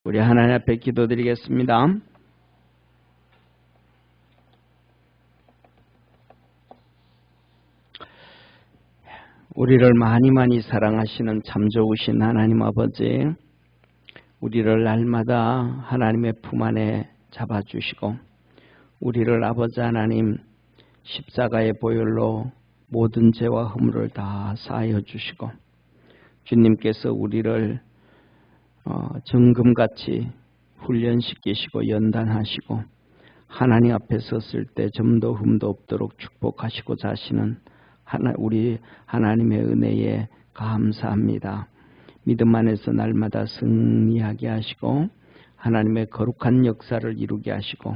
우리 하나님 앞에 기도드리겠습니다. 우리를 많이 사랑하시는 참 좋으신 하나님 아버지, 우리를 날마다 하나님의 품 안에 잡아주시고 우리를 아버지 하나님 십자가의 보혈로 모든 죄와 허물을 다 사하여 주시고 주님께서 우리를 정금같이 훈련시키시고 연단하시고 하나님 앞에 섰을 때 점도 흠도 없도록 축복하시고자 하시는 우리 하나님의 은혜에 감사합니다. 믿음 안에서 날마다 승리하게 하시고 하나님의 거룩한 역사를 이루게 하시고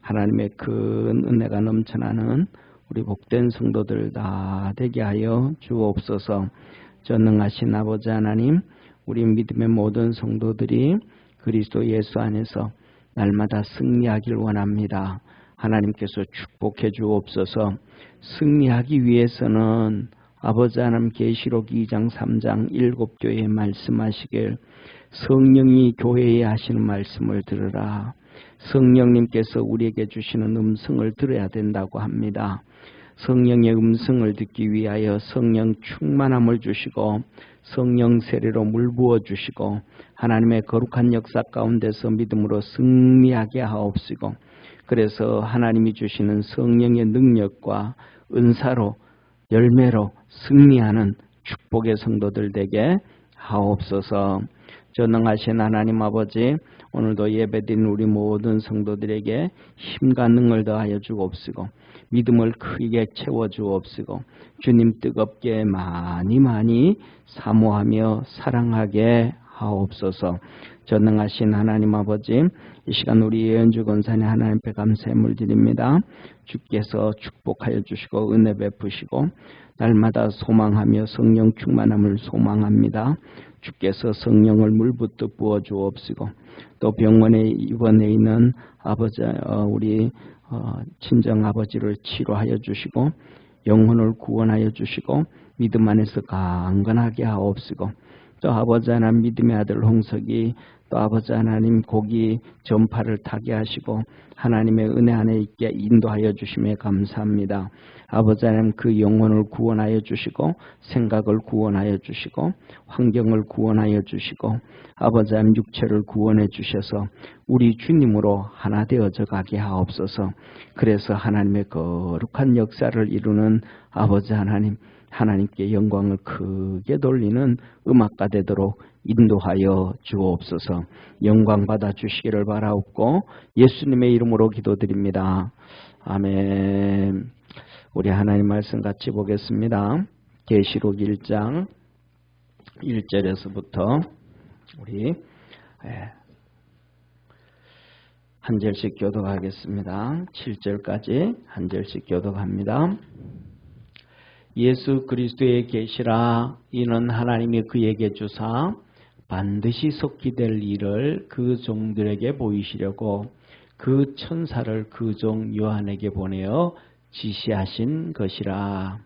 하나님의 큰 은혜가 넘쳐나는 우리 복된 성도들 다 되게 하여 주옵소서. 전능하신 아버지 하나님, 우리 믿음의 모든 성도들이 그리스도 예수 안에서 날마다 승리하길 원합니다. 하나님께서 축복해 주옵소서. 승리하기 위해서는 아버지 하나님 계시록 2장 3장 7교회에 말씀하시길 성령이 교회에 하시는 말씀을 들으라. 성령님께서 우리에게 주시는 음성을 들어야 된다고 합니다. 성령의 음성을 듣기 위하여 성령 충만함을 주시고 성령 세례로 물 부어 주시고 하나님의 거룩한 역사 가운데서 믿음으로 승리하게 하옵시고 그래서 하나님이 주시는 성령의 능력과 은사로 열매로 승리하는 축복의 성도들 되게 하옵소서. 전능하신 하나님 아버지, 오늘도 예배드린 우리 모든 성도들에게 힘과 능을 더하여 주옵시고 믿음을 크게 채워주옵시고 주님 뜨겁게 많이 사모하며 사랑하게 하옵소서. 전능하신 하나님 아버지, 이 시간 우리 예언주 권사님 하나님 앞에 감사의 물 드립니다. 주께서 축복하여 주시고 은혜 베푸시고 날마다 소망하며 성령 충만함을 소망합니다. 주께서 성령을 물붓듯 부어 주옵시고 또 병원에 입원해 있는 아버지 우리 친정 아버지를 치료하여 주시고 영혼을 구원하여 주시고 믿음 안에서 강건하게 하옵시고 또 아버지 하나님 믿음의 아들 홍석이 또 아버지 하나님 고기 전파를 타게 하시고 하나님의 은혜 안에 있게 인도하여 주심에 감사합니다. 아버지 하나님 그 영혼을 구원하여 주시고 생각을 구원하여 주시고 환경을 구원하여 주시고 아버지 하나님 육체를 구원해 주셔서 우리 주님으로 하나 되어져 가게 하옵소서. 그래서 하나님의 거룩한 역사를 이루는 아버지 하나님, 하나님께 영광을 크게 돌리는 음악가 되도록 인도하여 주옵소서. 영광 받아 주시기를 바라옵고 예수님의 이름으로 기도드립니다. 아멘. 우리 하나님 말씀 같이 보겠습니다. 계시록 1장 1절에서부터 우리 한 절씩 교독하겠습니다. 7절까지 한 절씩 교독합니다. 예수 그리스도의 계시라. 이는 하나님이 그에게 주사 반드시 속히 될 일을 그 종들에게 보이시려고 그 천사를 그 종 요한에게 보내어 지시하신 것이라.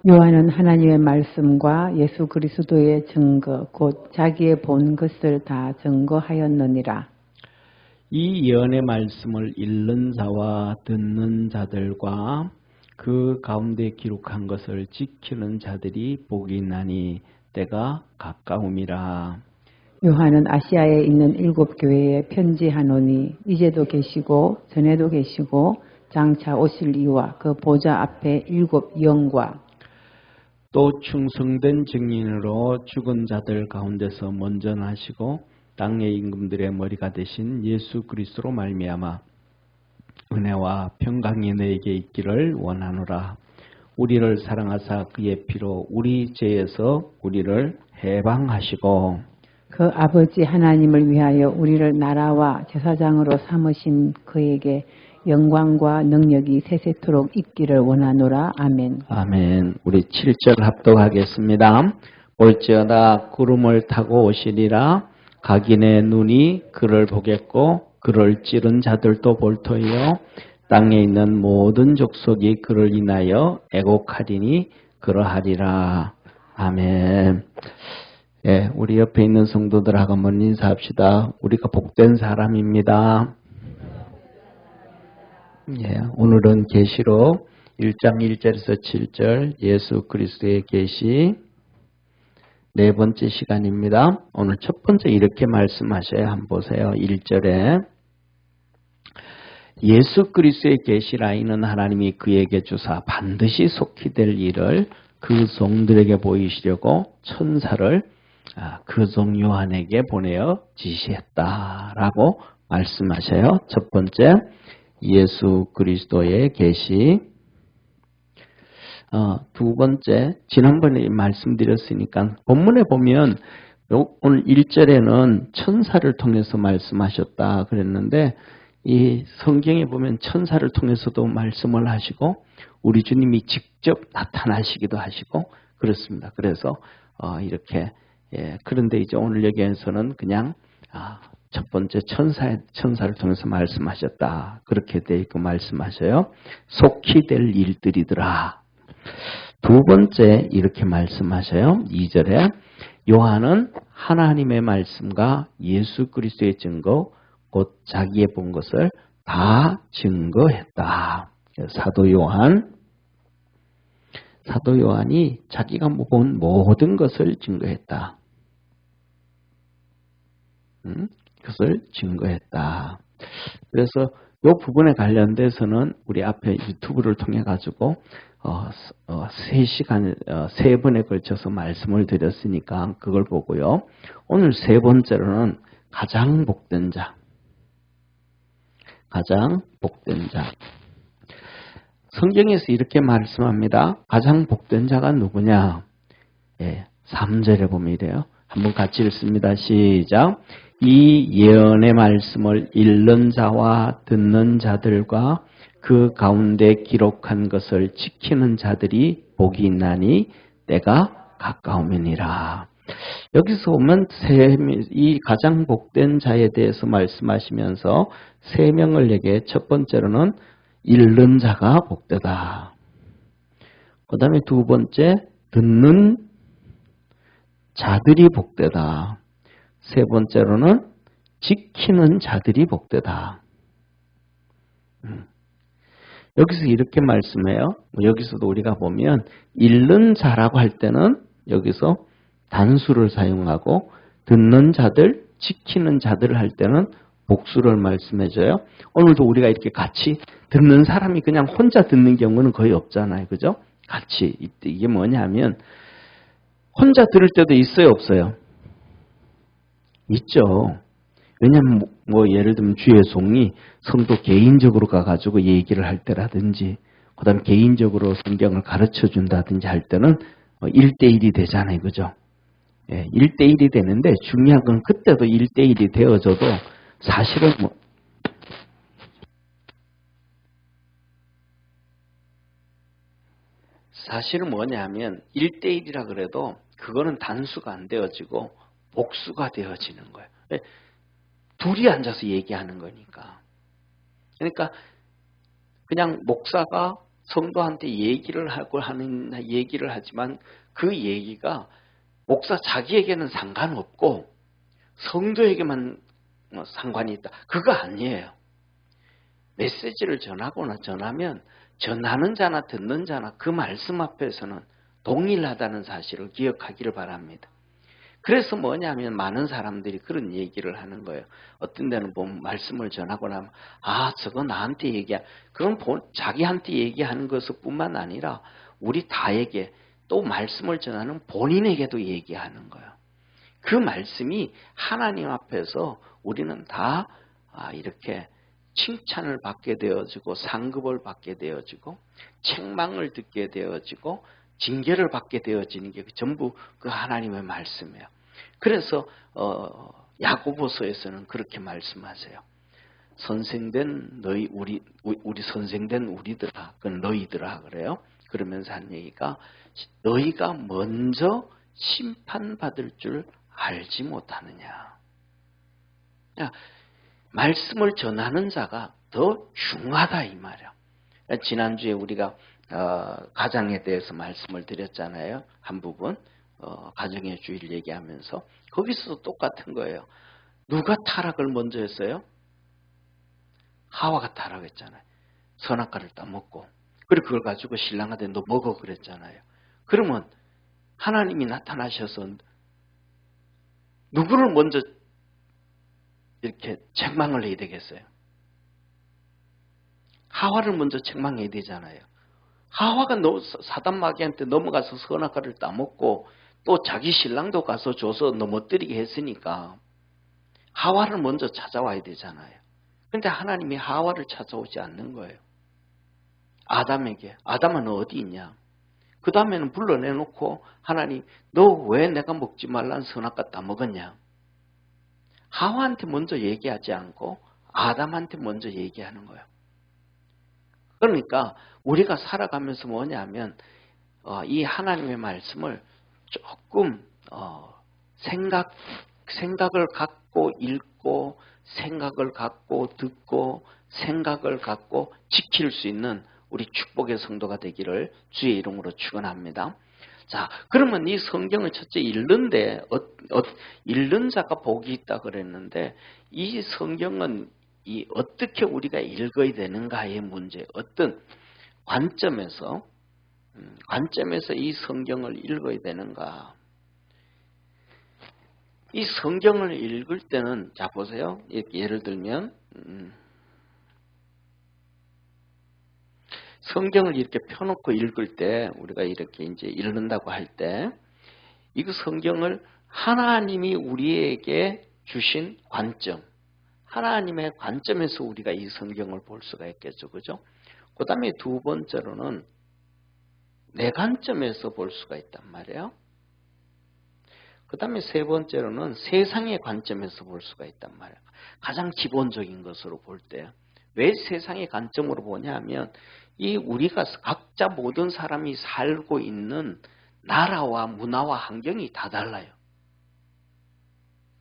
요한은 하나님의 말씀과 예수 그리스도의 증거 곧 자기의 본 것을 다 증거하였느니라. 이 예언의 말씀을 읽는 자와 듣는 자들과 그 가운데 기록한 것을 지키는 자들이 복이 있나니 때가 가까움이라. 요한은 아시아에 있는 7교회에 편지하노니 이제도 계시고 전에도 계시고 장차 오실 이와 그 보좌 앞에 7 영과 또 충성된 증인으로 죽은 자들 가운데서 먼저 나시고 땅의 임금들의 머리가 되신 예수 그리스도로 말미암아 은혜와 평강이 너에게 있기를 원하노라. 우리를 사랑하사 그의 피로 우리 죄에서 우리를 해방하시고 그 아버지 하나님을 위하여 우리를 나라와 제사장으로 삼으신 그에게 영광과 능력이 세세토록 있기를 원하노라. 아멘. 아멘. 우리 7절 합독하겠습니다. 볼지어다 구름을 타고 오시리라. 각인의 눈이 그를 보겠고 그를 찌른 자들도 볼 터이요 땅에 있는 모든 족속이 그를 인하여 애곡하리니 그러하리라. 아멘. 예, 우리 옆에 있는 성도들하고 한번 인사합시다. 우리가 복된 사람입니다. 예, 오늘은 계시록 1장 1절에서 7절 예수 그리스도의 계시 네 번째 시간입니다. 오늘 첫 번째 이렇게 말씀하셔요. 한번 보세요. 1절에 예수 그리스도의 계시라 이는 하나님이 그에게 주사 반드시 속히 될 일을 그 종들에게 보이시려고 천사를 그 종 요한에게 보내어 지시했다라고 말씀하셔요. 첫 번째 예수 그리스도의 계시. 두 번째 지난번에 말씀드렸으니까 본문에 보면 오늘 1절에는 천사를 통해서 말씀하셨다 그랬는데 이 성경에 보면 천사를 통해서도 말씀을 하시고 우리 주님이 직접 나타나시기도 하시고 그렇습니다. 그래서 이렇게 그런데 이제 오늘 여기에서는 그냥 첫 번째 천사를 통해서 말씀하셨다. 그렇게 돼 있고 말씀하셔요. 속히 될 일들이더라. 두 번째 이렇게 말씀하셔요. 2절에 요한은 하나님의 말씀과 예수 그리스도의 증거 곧 자기의 본 것을 다 증거했다. 사도 요한이 자기가 본 모든 것을 증거했다. 그것을 증거했다. 그래서 이 부분에 관련돼서는 우리 앞에 유튜브를 통해 가지고 3시간 3번에 걸쳐서 말씀을 드렸으니까 그걸 보고요. 오늘 세 번째로는 가장 복된 자. 성경에서 이렇게 말씀합니다. 가장 복된 자가 누구냐? 3절에 보면 이래요. 한번 같이 읽습니다. 시작. 이 예언의 말씀을 읽는 자와 듣는 자들과 그 가운데 기록한 것을 지키는 자들이 복이 있나니 때가 가까우면이라. 여기서 보면 이 가장 복된 자에 대해서 말씀하시면서 세 명을 얘기해. 첫 번째로는 읽는 자가 복되다. 그 다음에 두 번째 듣는 자들이 복되다. 세 번째로는 지키는 자들이 복되다. 여기서 이렇게 말씀해요. 여기서도 우리가 보면 읽는 자라고 할 때는 여기서 단수를 사용하고 듣는 자들, 지키는 자들을 할 때는 복수를 말씀해줘요. 오늘도 우리가 이렇게 같이 듣는 사람이 그냥 혼자 듣는 경우는 거의 없잖아요. 그죠? 같이. 이게 뭐냐면 혼자 들을 때도 있어요, 없어요? 있죠. 왜냐하면 예를 들면 주의 종이 성도 개인적으로 가가지고 얘기를 할 때라든지 그 다음에 개인적으로 성경을 가르쳐 준다든지 할 때는 1대1이 되잖아요. 그죠? 1대1이 되는데 중요한 건 그때도 1대1이 되어져도 사실은 뭐냐면 1대1이라 그래도 그거는 단수가 안 되어지고 복수가 되어지는 거예요. 둘이 앉아서 얘기하는 거니까. 그러니까 그냥 목사가 성도한테 얘기를 하지만 그 얘기가 목사 자기에게는 상관없고 성도에게만 상관이 있다. 그거 아니에요. 메시지를 전하면 전하는 자나 듣는 자나 그 말씀 앞에서는 동일하다는 사실을 기억하기를 바랍니다. 그래서 뭐냐면 많은 사람들이 그런 얘기를 하는 거예요. 어떤 데는 보면 말씀을 전하고 나면 저거 나한테 그건 자기한테 얘기하는 것뿐만 아니라 우리 다에게 또 말씀을 전하는 본인에게도 얘기하는 거예요. 그 말씀이 하나님 앞에서 우리는 다 이렇게 칭찬을 받게 되어지고 상급을 받게 되어지고 책망을 듣게 되어지고 징계를 받게 되어지는 게 전부 그 하나님의 말씀이에요. 그래서 야고보서에서는 그렇게 말씀하세요. 선생된 우리 선생된 우리들아, 그 너희들아 그래요. 그러면서 한 얘기가 너희가 먼저 심판받을 줄 알지 못하느냐. 말씀을 전하는 자가 더 중하다 이 말이야. 지난주에 우리가 가장에 대해서 말씀을 드렸잖아요. 한 부분. 가정의 주의를 얘기하면서 거기서도 똑같은 거예요. 누가 타락을 먼저 했어요? 하와가 타락했잖아요. 선악과를 따먹고. 그리고 그걸 가지고 신랑한테 너 먹어 그랬잖아요. 그러면 하나님이 나타나셔서 누구를 먼저 이렇게 책망을 해야 되겠어요? 하와를 먼저 책망해야 되잖아요. 하와가 사단 마귀한테 넘어가서 선악과를 따먹고 또 자기 신랑도 가서 줘서 넘어뜨리게 했으니까 하와를 먼저 찾아와야 되잖아요. 그런데 하나님이 하와를 찾아오지 않는 거예요. 아담에게. 아담은 어디 있냐? 그 다음에는 불러내놓고 하나님 너 왜 내가 먹지 말란 선악과 따먹었냐? 하와한테 먼저 얘기하지 않고 아담한테 먼저 얘기하는 거예요. 그러니까 우리가 살아가면서 뭐냐면 이 하나님의 말씀을 조금 생각을 갖고 읽고 생각을 갖고 듣고 생각을 갖고 지킬 수 있는 우리 축복의 성도가 되기를 주의 이름으로 축원합니다. 자, 그러면 이 성경을 첫째 읽는데 읽는 자가 복이 있다 그랬는데 이 성경은 어떻게 우리가 읽어야 되는가의 문제, 어떤 관점에서 이 성경을 읽어야 되는가? 이 성경을 읽을 때는 자 보세요. 예를 들면 성경을 이렇게 펴놓고 읽을 때 우리가 이렇게 이제 읽는다고 할 때 이거 성경을 하나님이 우리에게 주신 관점, 하나님의 관점에서 우리가 이 성경을 볼 수가 있겠죠, 그죠? 그 다음에 두 번째로는 내 관점에서 볼 수가 있단 말이에요. 그 다음에 세 번째로는 세상의 관점에서 볼 수가 있단 말이에요. 가장 기본적인 것으로 볼 때. 왜 세상의 관점으로 보냐 하면 이 우리가 각자 모든 사람이 살고 있는 나라와 문화와 환경이 다 달라요.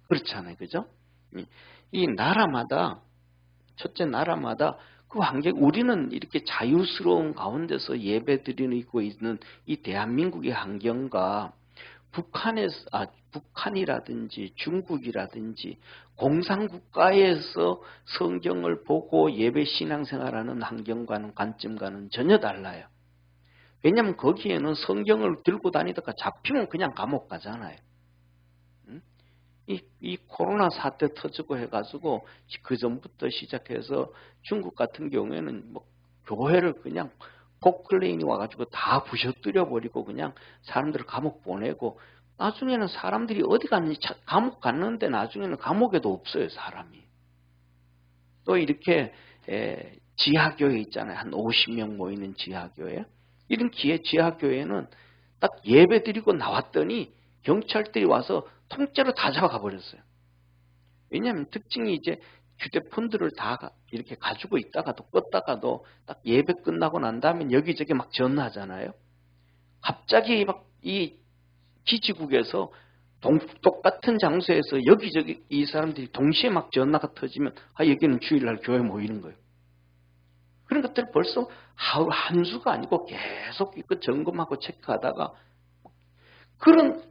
그렇잖아요. 그죠? 이 나라마다 첫째 나라마다 그 환경 우리는 이렇게 자유스러운 가운데서 예배드리고 있는 이 대한민국의 환경과 북한이라든지 중국이라든지 공산국가에서 성경을 보고 예배 신앙생활하는 환경과는 관점과는 전혀 달라요. 왜냐하면 거기에는 성경을 들고 다니다가 잡히면 그냥 감옥 가잖아요. 이 코로나 사태 터지고 해가지고 그 전부터 시작해서 중국 같은 경우에는 뭐 교회를 그냥 포클레인이 와가지고 다 부셔뜨려 버리고 그냥 사람들을 감옥 보내고 나중에는 사람들이 어디 갔는지 감옥 갔는데 나중에는 감옥에도 없어요 사람이. 또 이렇게 지하교회 있잖아요. 한 50명 모이는 지하교회. 이런 지하교회는 딱 예배 드리고 나왔더니 경찰들이 와서 통째로 다 잡아가 버렸어요. 왜냐하면 특징이 이제 휴대폰들을 다 이렇게 가지고 있다가도 껐다가도 딱 예배 끝나고 난 다음에 여기저기 막 전화하잖아요. 갑자기 막 이 기지국에서 똑같은 장소에서 여기저기 이 사람들이 동시에 막 전화가 터지면 여기는 주일날 교회 모이는 거예요. 그런 것들 벌써 한 수가 아니고 계속 이거 점검하고 체크하다가 그런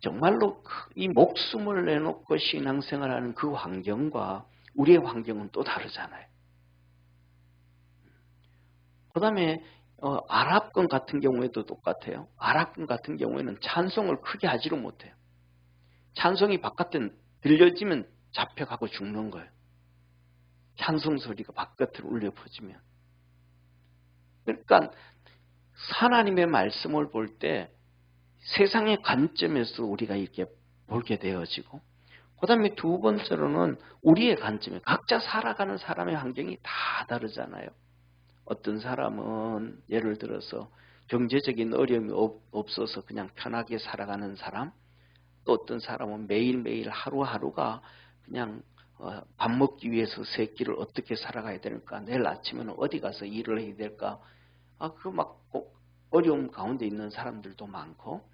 정말로 이 목숨을 내놓고 신앙생활하는 그 환경과 우리의 환경은 또 다르잖아요. 그 다음에 아랍권 같은 경우에도 똑같아요. 아랍권 같은 경우에는 찬송을 크게 하지를 못해요. 찬송이 바깥에 들려지면 잡혀가고 죽는 거예요. 찬송 소리가 바깥으로 울려 퍼지면. 그러니까 하나님의 말씀을 볼 때 세상의 관점에서 우리가 이렇게 보게 되어지고 그 다음에 두 번째로는 우리의 관점에 각자 살아가는 사람의 환경이 다 다르잖아요. 어떤 사람은 예를 들어서 경제적인 어려움이 없어서 그냥 편하게 살아가는 사람, 또 어떤 사람은 매일매일 하루하루가 그냥 밥 먹기 위해서 세 끼를 어떻게 살아가야 될까, 내일 아침에는 어디 가서 일을 해야 될까, 그 막 꼭 어려움 가운데 있는 사람들도 많고,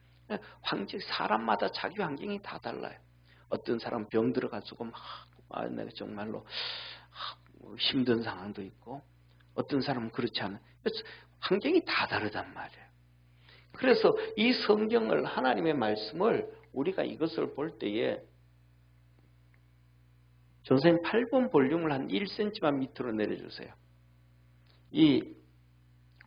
사람마다 자기 환경이 다 달라요. 어떤 사람 병 들어가지고 내가 정말로 힘든 상황도 있고, 어떤 사람은 그렇지 않아요. 그래서 환경이 다 다르단 말이에요. 그래서 이 성경을, 하나님의 말씀을 우리가 이것을 볼 때에 전선생님 8번 볼륨을 한 1cm만 밑으로 내려주세요. 이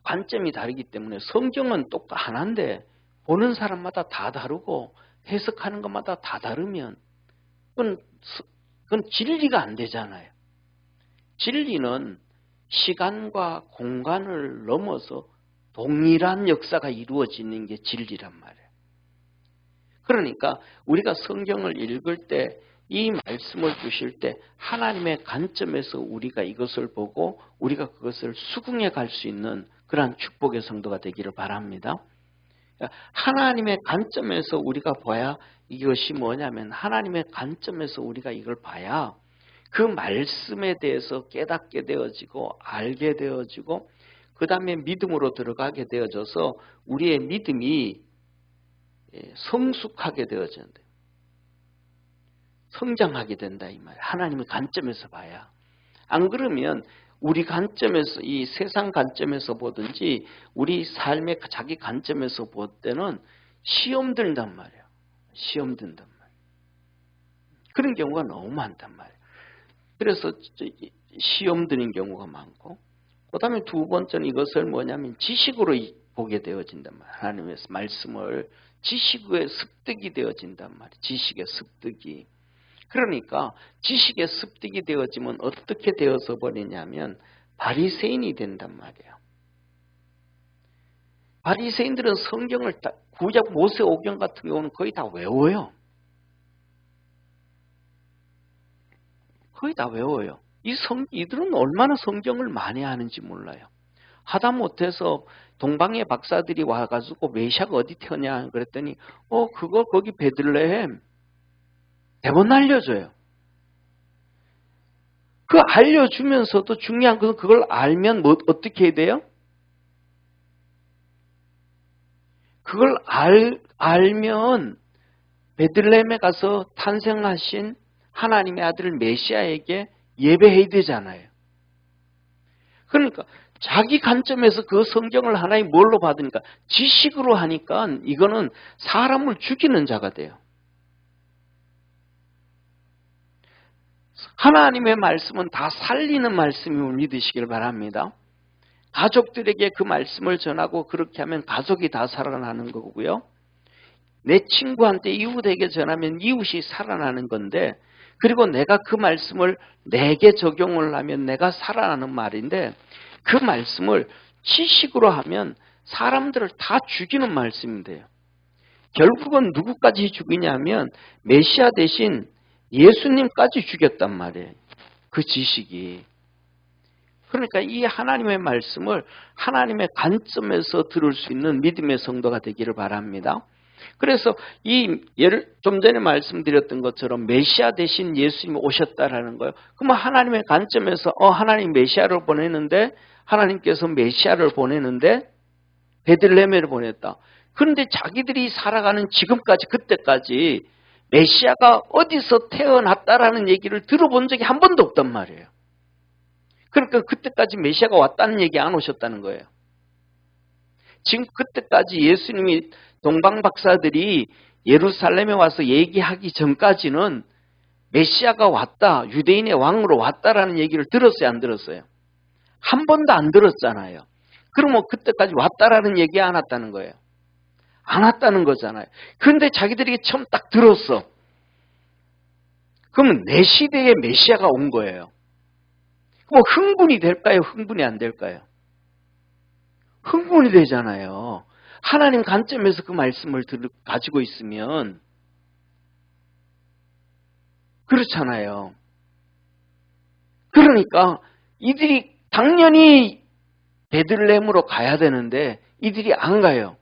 관점이 다르기 때문에 성경은 하나인데 보는 사람마다 다 다르고 해석하는 것마다 다 다르면 그건 진리가 안 되잖아요. 진리는 시간과 공간을 넘어서 동일한 역사가 이루어지는 게 진리란 말이에요. 그러니까 우리가 성경을 읽을 때 이 말씀을 주실 때 하나님의 관점에서 우리가 이것을 보고 우리가 그것을 수긍해 갈 수 있는 그러한 축복의 성도가 되기를 바랍니다. 하나님의 관점에서 우리가 봐야 이것이 뭐냐면 하나님의 관점에서 우리가 이걸 봐야 그 말씀에 대해서 깨닫게 되어지고 알게 되어지고 그 다음에 믿음으로 들어가게 되어져서 우리의 믿음이 성숙하게 되어진다. 성장하게 된다 이 말이에요. 하나님의 관점에서 봐야. 안 그러면 우리 관점에서 이 세상 관점에서 보든지 우리 삶의 자기 관점에서 볼 때는 시험 든단 말이에요. 시험 든단 말이에요. 그런 경우가 너무 많단 말이에요. 그래서 시험 드는 경우가 많고 그 다음에 두 번째는 이것을 뭐냐면 지식으로 보게 되어진단 말이에요. 하나님의 말씀을 지식의 습득이 되어진단 말이에요. 지식의 습득이. 그러니까 지식의 습득이 되어지면 어떻게 되어서 버리냐면 바리새인이 된단 말이에요. 바리새인들은 성경을 구약 모세오경 같은 경우는 거의 다 외워요. 거의 다 외워요. 이들은 얼마나 성경을 많이 아는지 몰라요. 하다못해서 동방의 박사들이 와가지고 메시아가 어디 태어냐 그랬더니 그거 거기 베들레헴 대본 알려줘요. 그 알려주면서도 중요한 것은 그걸 알면 어떻게 해야 돼요? 그걸 알면 베들레헴에 가서 탄생하신 하나님의 아들 메시아에게 예배해야 되잖아요. 그러니까 자기 관점에서 그 성경을 하나님 뭘로 받으니까 지식으로 하니까 이거는 사람을 죽이는 자가 돼요. 하나님의 말씀은 다 살리는 말씀임을 믿으시길 바랍니다. 가족들에게 그 말씀을 전하고 그렇게 하면 가족이 다 살아나는 거고요. 내 친구한테 이웃에게 전하면 이웃이 살아나는 건데 그리고 내가 그 말씀을 내게 적용을 하면 내가 살아나는 말인데 그 말씀을 지식으로 하면 사람들을 다 죽이는 말씀인데요. 결국은 누구까지 죽이냐면 메시아 대신 예수님까지 죽였단 말이에요. 그 지식이. 그러니까 이 하나님의 말씀을 하나님의 관점에서 들을 수 있는 믿음의 성도가 되기를 바랍니다. 그래서 좀 전에 말씀드렸던 것처럼 메시아 대신 예수님이 오셨다라는 거예요. 그러면 하나님의 관점에서 하나님 메시아를 보내는데 하나님께서 메시아를 보내는데 베들레헴을 보냈다. 그런데 자기들이 살아가는 지금까지 그때까지 메시아가 어디서 태어났다라는 얘기를 들어본 적이 한 번도 없단 말이에요. 그러니까 그때까지 메시아가 왔다는 얘기 안 오셨다는 거예요. 지금 그때까지 예수님이 동방 박사들이 예루살렘에 와서 얘기하기 전까지는 메시아가 왔다, 유대인의 왕으로 왔다라는 얘기를 들었어요, 안 들었어요? 한 번도 안 들었잖아요. 그러면 그때까지 왔다라는 얘기 안 왔다는 거예요. 안 왔다는 거잖아요. 그런데 자기들이 처음 딱 들었어. 그러면 내 시대에 메시아가 온 거예요. 뭐 흥분이 될까요? 흥분이 안 될까요? 흥분이 되잖아요. 하나님 관점에서 그 말씀을 가지고 있으면 그렇잖아요. 그러니까 이들이 당연히 베들레헴으로 가야 되는데 이들이 안 가요.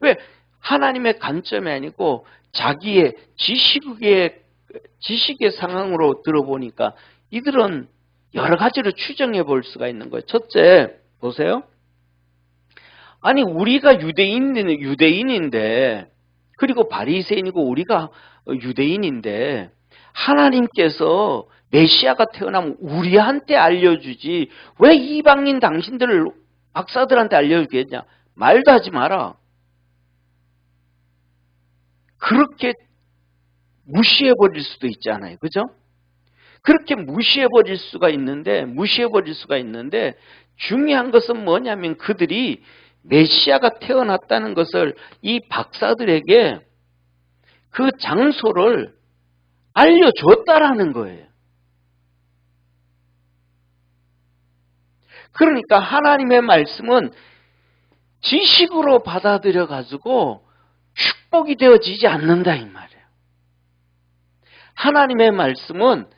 왜? 하나님의 관점이 아니고 자기의 지식의 상황으로 들어보니까 이들은 여러 가지로 추정해 볼 수가 있는 거예요. 첫째, 보세요. 아니 우리가 유대인인데 그리고 바리새인이고 우리가 유대인인데 하나님께서 메시아가 태어나면 우리한테 알려주지 왜 이방인 당신들 박사들한테 알려주겠냐. 말도 하지 마라. 그렇게 무시해버릴 수도 있잖아요. 그죠? 그렇게 무시해버릴 수가 있는데 중요한 것은 뭐냐면 그들이 메시아가 태어났다는 것을 이 박사들에게 그 장소를 알려줬다라는 거예요. 그러니까 하나님의 말씀은 지식으로 받아들여 가지고 축복이 되어지지 않는다 이 말이에요. 하나님의 말씀은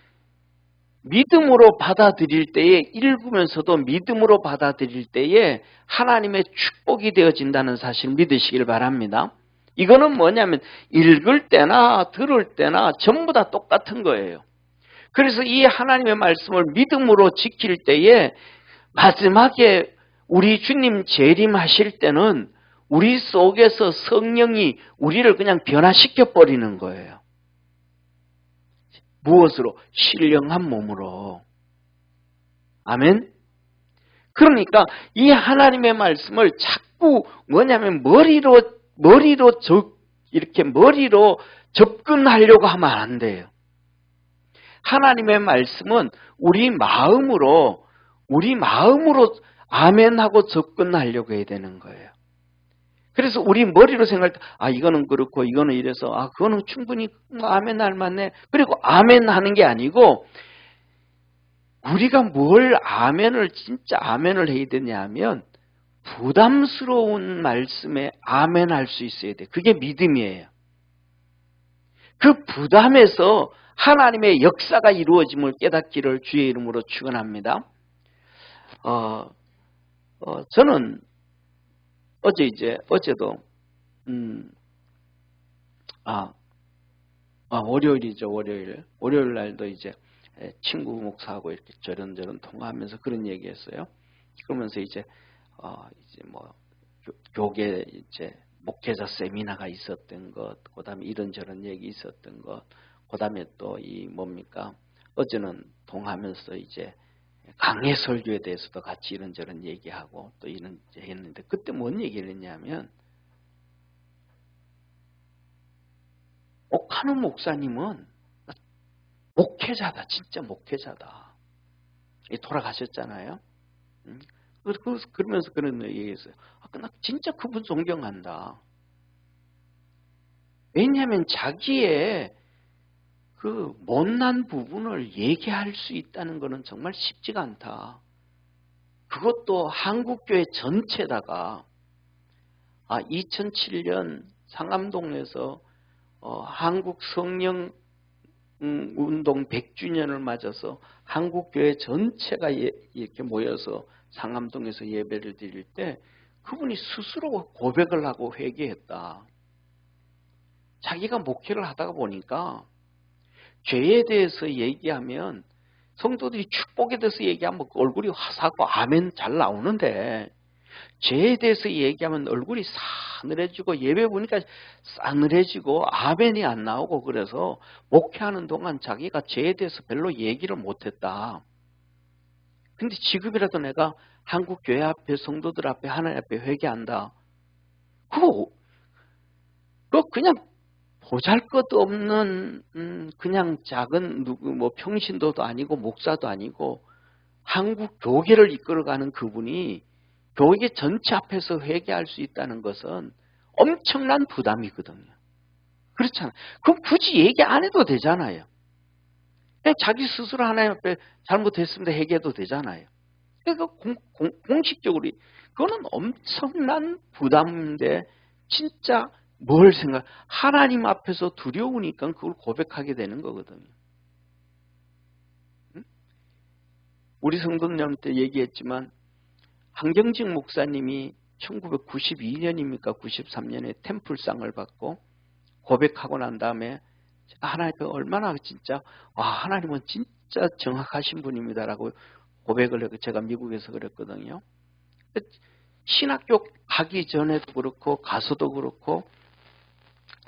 믿음으로 받아들일 때에, 읽으면서도 믿음으로 받아들일 때에 하나님의 축복이 되어진다는 사실 믿으시길 바랍니다. 이거는 뭐냐면 읽을 때나 들을 때나 전부 다 똑같은 거예요. 그래서 이 하나님의 말씀을 믿음으로 지킬 때에 마지막에 우리 주님 재림하실 때는 우리 속에서 성령이 우리를 그냥 변화시켜 버리는 거예요. 무엇으로? 신령한 몸으로. 아멘? 그러니까 이 하나님의 말씀을 자꾸 뭐냐면 머리로 접근하려고 하면 안 돼요. 하나님의 말씀은 우리 마음으로 아멘하고 접근하려고 해야 되는 거예요. 그래서 우리 머리로 생각할 때 이거는 그렇고 이거는 이래서 그거는 충분히 아멘 할 만해. 그리고 아멘 하는 게 아니고 우리가 뭘 진짜 아멘을 해야 되냐면 부담스러운 말씀에 아멘 할 수 있어야 돼. 그게 믿음이에요. 그 부담에서 하나님의 역사가 이루어짐을 깨닫기를 주의 이름으로 축원합니다. 저는 어제도 월요일이죠. 월요일 날도 이제 친구 목사하고 이렇게 저런저런 통화하면서 그런 얘기했어요. 그러면서 이제 뭐 교계 이제 목회자 세미나가 있었던 것, 그다음에 이런저런 얘기 있었던 것, 그다음에 또 어제는 통화하면서 이제 강해 설교에 대해서도 같이 이런저런 얘기하고 또 이런 했는데 그때 뭔 얘기를 했냐면 옥하는 목사님은 목회자다. 진짜 목회자다. 돌아가셨잖아요. 그러면서 그런 얘기했어요. 나 진짜 그분 존경한다. 왜냐하면 자기의 그 못난 부분을 얘기할 수 있다는 것은 정말 쉽지가 않다. 그것도 한국교회 전체다가 2007년 상암동에서 한국 성령 운동 100주년을 맞아서 한국교회 전체가 이렇게 모여서 상암동에서 예배를 드릴 때 그분이 스스로 고백을 하고 회개했다. 자기가 목회를 하다가 보니까 죄에 대해서 얘기하면 성도들이 축복에 대해서 얘기하면 얼굴이 화사하고 아멘 잘 나오는데 죄에 대해서 얘기하면 얼굴이 싸늘해지고 예배 보니까 싸늘해지고 아멘이 안 나오고 그래서 목회하는 동안 자기가 죄에 대해서 별로 얘기를 못했다. 근데 지금이라도 내가 한국 교회 앞에 성도들 앞에 하나님 앞에 회개한다. 그거 그냥 보잘것없는 그냥 작은 평신도도 아니고 목사도 아니고 한국 교계를 이끌어가는 그분이 교계 전체 앞에서 회개할 수 있다는 것은 엄청난 부담이거든요. 그렇잖아요. 그럼 굳이 얘기 안 해도 되잖아요. 그냥 자기 스스로 하나님 앞에 잘못했습니다 회개해도 되잖아요. 그러니까 공식적으로 그거는 엄청난 부담인데 진짜 뭘 하나님 앞에서 두려우니까 그걸 고백하게 되는 거거든요. 우리 성도님한테 얘기했지만 한경직 목사님이 1992년입니까 93년에 템플상을 받고 고백하고 난 다음에 하나님 얼마나 진짜 하나님은 진짜 정확하신 분입니다라고 고백을 하고 제가 미국에서 그랬거든요. 신학교 가기 전에도 그렇고 가서도 그렇고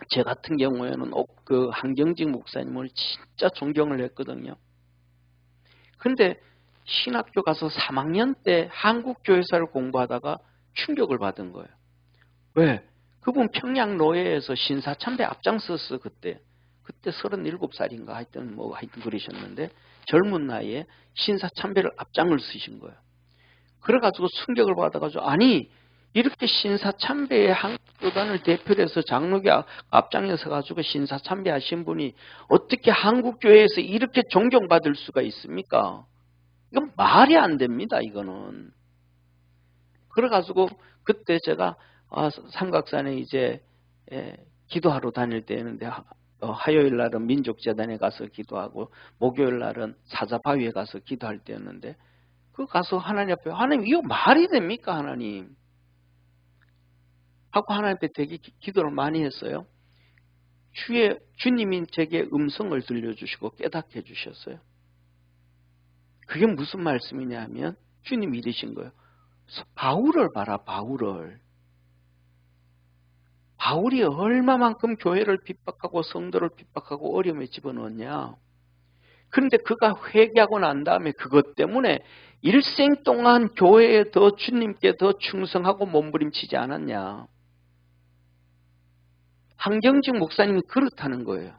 제 같은 경우에는 그 한경직 목사님을 진짜 존경을 했거든요. 근데 신학교 가서 3학년 때 한국교회사를 공부하다가 충격을 받은 거예요. 왜? 그분 평양노예에서 신사참배 앞장섰어. 그때 37살인가 하여튼 그러셨는데 많은 나이에 신사참배를 앞장을 쓰신 거예요. 그래가지고 충격을 받아가지고 아니 이렇게 신사참배의 한국교단을 대표로 해서 장로교 앞장에 서가지고 신사참배 하신 분이 어떻게 한국교회에서 이렇게 존경받을 수가 있습니까? 이건 말이 안 됩니다. 이거는. 그래가지고 그때 제가 삼각산에 이제 기도하러 다닐 때였는데 화요일 날은 민족재단에 가서 기도하고 목요일 날은 사자바위에 가서 기도할 때였는데 그 가서 하나님 앞에 하나님 이거 말이 됩니까 하나님? 하고 하나님 앞에 되게 기도를 많이 했어요. 주님이 제게 음성을 들려주시고 깨닫게 해주셨어요. 그게 무슨 말씀이냐 하면 주님이 이러신 거예요. 바울을 봐라. 바울이 얼마만큼 교회를 핍박하고 성도를 핍박하고 어려움에 집어넣었냐. 그런데 그가 회개하고 난 다음에 그것 때문에 일생 동안 교회에 더 주님께 더 충성하고 몸부림치지 않았냐. 한경직 목사님이 그렇다는 거예요.